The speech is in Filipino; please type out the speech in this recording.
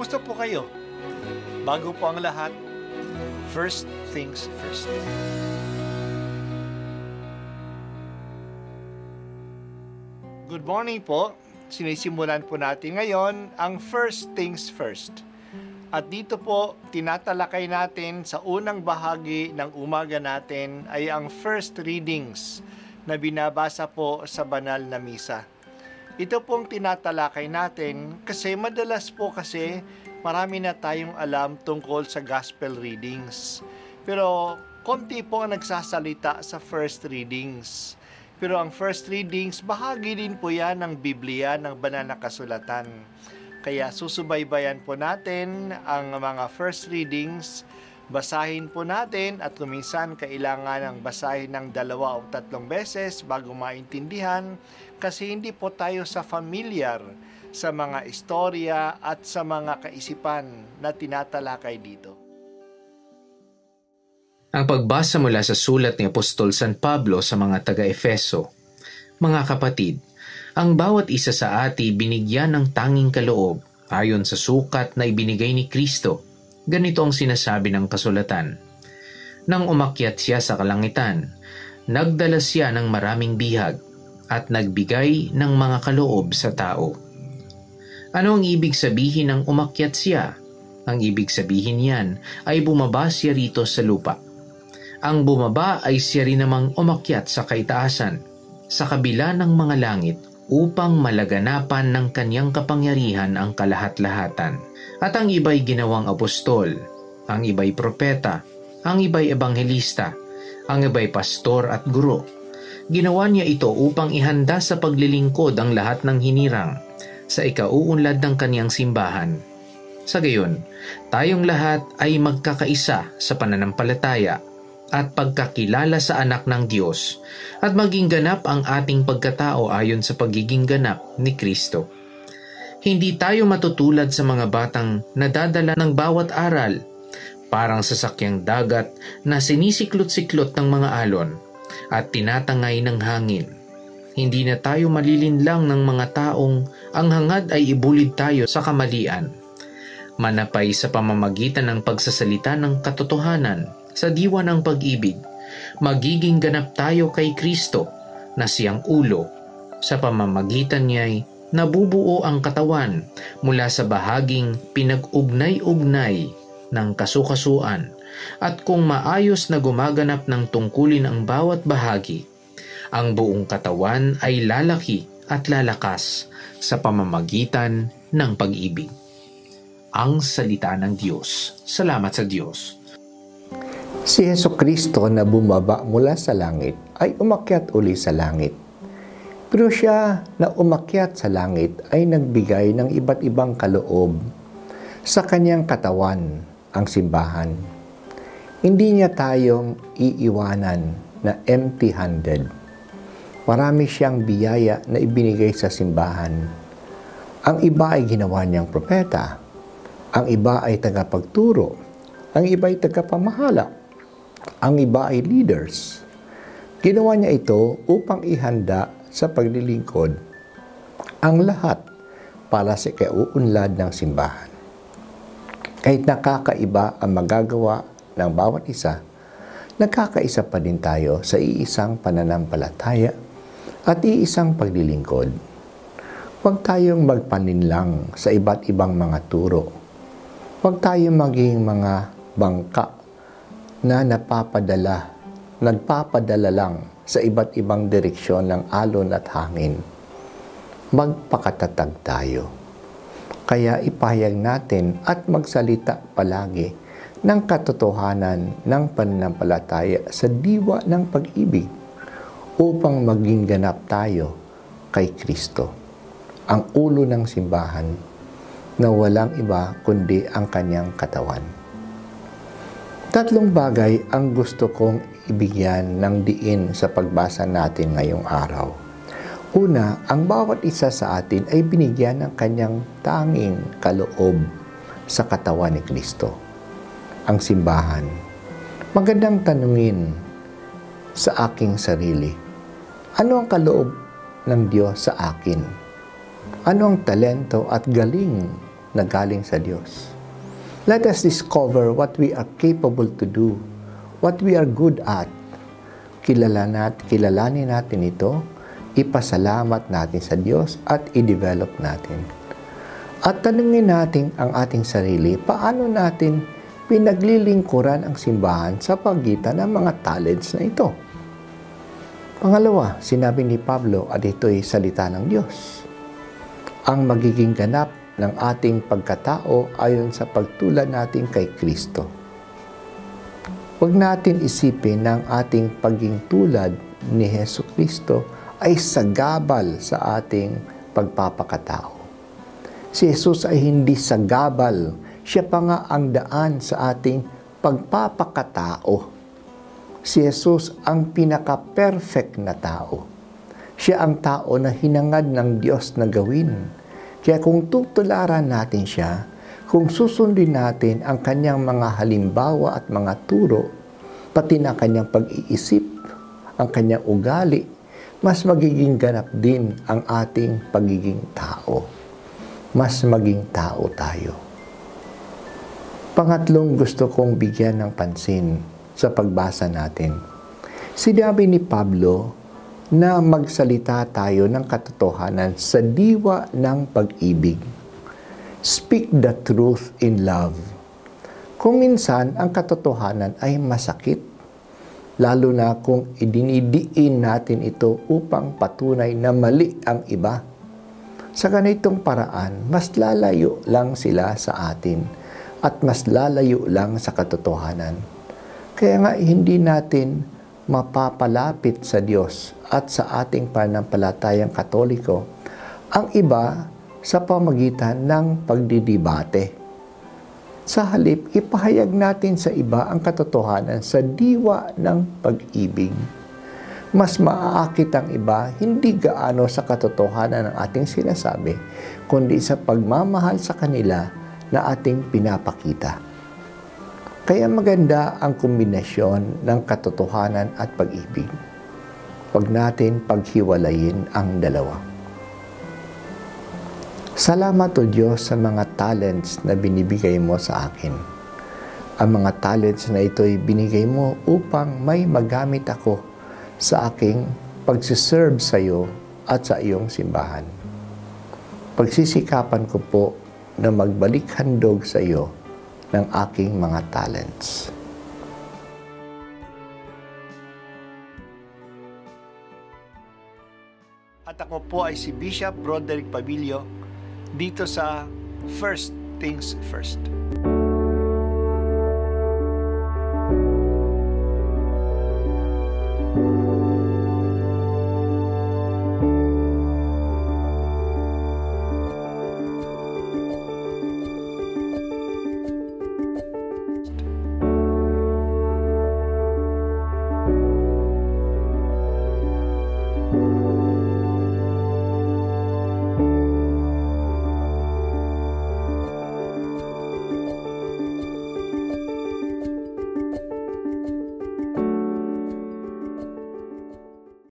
Kumusta po kayo? Bago po ang lahat, first things first. Good morning po. Sinisimulan po natin ngayon ang first things first. At dito po, tinatalakay natin sa unang bahagi ng umaga natin ay ang first readings na binabasa po sa banal na misa. Ito pong tinatalakay natin kasi madalas po kasi marami na tayong alam tungkol sa gospel readings. Pero konti po ang nagsasalita sa first readings. Pero ang first readings, bahagi din po yan ng Biblia, ng banal na kasulatan. Kaya susubaybayan po natin ang mga first readings, basahin po natin at kuminsan kailangan ng basahin ng 2 o 3 beses bago maintindihan kasi hindi po tayo familiar sa mga istorya at sa mga kaisipan na tinatalakay dito. Ang pagbasa mula sa sulat ni Apostol San Pablo sa mga taga-Efeso. Mga kapatid, ang bawat isa sa atin binigyan ng tanging kaloob ayon sa sukat na ibinigay ni Kristo. Ganito ang sinasabi ng kasulatan. Nang umakyat siya sa kalangitan, nagdala siya ng maraming bihag at nagbigay ng mga kaloob sa tao. Ano ang ibig sabihin ng umakyat siya? Ang ibig sabihin niyan ay bumaba siya rito sa lupa. Ang bumaba ay siya rin namang umakyat sa kaitaasan, sa kabila ng mga langit upang malaganapan ng kanyang kapangyarihan ang kalahat-lahatan. At ang iba'y ginawang apostol, ang iba'y propeta, ang iba'y ebanghelista, ang iba'y pastor at guro. Ginawa niya ito upang ihanda sa paglilingkod ang lahat ng hinirang sa ikauunlad ng kaniyang simbahan. Sa gayon, tayong lahat ay magkakaisa sa pananampalataya at pagkakilala sa anak ng Diyos at maging ganap ang ating pagkatao ayon sa pagiging ganap ni Kristo. Hindi tayo matutulad sa mga batang nadadala ng bawat aral, parang sasakyang dagat na sinisiklot-siklot ng mga alon at tinatangay ng hangin. Hindi na tayo malilinlang ng mga taong ang hangad ay ibulid tayo sa kamalian. Manapay sa pamamagitan ng pagsasalita ng katotohanan sa diwa ng pag-ibig, magiging ganap tayo kay Kristo na siyang ulo. Sa pamamagitan niya'y nabubuo ang katawan mula sa bahaging pinag-ugnay-ugnay ng kasukasuan at kung maayos na gumaganap ng tungkulin ang bawat bahagi, ang buong katawan ay lalaki at lalakas sa pamamagitan ng pag-ibig. Ang salita ng Diyos. Salamat sa Diyos. Si Jesucristo na bumaba mula sa langit ay umakyat uli sa langit. Pero siya na umakyat sa langit ay nagbigay ng iba't ibang kaloob sa kanyang katawan, ang simbahan. Hindi niya tayong iiwanan na empty-handed. Marami siyang biyaya na ibinigay sa simbahan. Ang iba ay ginawa niyang propeta. Ang iba ay tagapagturo. Ang iba ay tagapamahala. Ang iba ay leaders. Ginawa niya ito upang ihanda sa paglilingkod ang lahat para sa ikauunlad ng simbahan. Kahit nakakaiba ang magagawa ng bawat isa, nagkakaisa pa din tayo sa iisang pananampalataya at iisang paglilingkod. Huwag tayong magpaninlang sa iba't ibang mga turo. Huwag tayong maging mga bangka na nagpapadala lang sa iba't ibang direksyon ng alon at hangin. Magpakatatag tayo. Kaya ipahayag natin at magsalita palagi ng katotohanan ng pananampalataya sa diwa ng pag-ibig upang maging ganap tayo kay Kristo, ang ulo ng simbahan na walang iba kundi ang kanyang katawan. 3 bagay ang gusto kong ibigyan ng diin sa pagbasa natin ngayong araw. Una, ang bawat isa sa atin ay binigyan ng kanyang tanging kaloob sa katawan ni Kristo, ang simbahan. Magandang tanungin sa aking sarili, ano ang kaloob ng Diyos sa akin? Ano ang talento at galing na galing sa Diyos. Let us discover what we are capable to do, what we are good at. Kilalanin natin ito, ipasalamat natin sa Diyos at i-develop natin. At tanungin natin ang ating sarili, paano natin pinaglilingkuran ang simbahan sa pagitan ng mga talents na ito. Pangalawa, sinabi ni Pablo, at ito'y salita ng Diyos. Ang magiging ganap ng ating pagkatao ayon sa pagtulad natin kay Kristo. Huwag natin isipin na ang ating pagiging tulad ni Hesus Kristo ay sagabal sa ating pagpapakatao. Si Jesus ay hindi sagabal. Siya pa nga ang daan sa ating pagpapakatao. Si Jesus ang pinaka-perfect na tao. Siya ang tao na hinangad ng Diyos na gawin. Kaya kung tutularan natin siya, kung susundin natin ang kanyang mga halimbawa at mga turo, pati na kanyang pag-iisip, ang kanyang ugali, mas magiging ganap din ang ating pagiging tao. Mas maging tao tayo. Pangatlong gusto kong bigyan ng pansin sa pagbasa natin. Sinabi ni Pablo na magsalita tayo ng katotohanan sa diwa ng pag-ibig. Speak the truth in love. Kung minsan ang katotohanan ay masakit, lalo na kung idinidiin natin ito upang patunay na mali ang iba. Sa ganitong paraan, mas lalayo lang sila sa atin at mas lalayo lang sa katotohanan. Kaya nga hindi natin mapapalapit sa Diyos at sa ating pananampalatayang Katoliko ang iba sa pamagitan ng pagdidibate. Sa halip, ipahayag natin sa iba ang katotohanan sa diwa ng pag-ibig. Mas maaakit ang iba hindi gaano sa katotohanan ng ating sinasabi, kundi sa pagmamahal sa kanila na ating pinapakita. Kaya maganda ang kombinasyon ng katotohanan at pag-ibig. Huwag natin paghiwalayin ang dalawa. Salamat o Diyos sa mga talents na binibigay mo sa akin. Ang mga talents na ito'y binigay mo upang may magamit ako sa aking pagsiserve sa iyo at sa iyong simbahan. Pagsisikapan ko po na magbalik handog sa iyo ng aking mga talents. At ako po ay si Bishop Roderick Pabilio dito sa First Things First.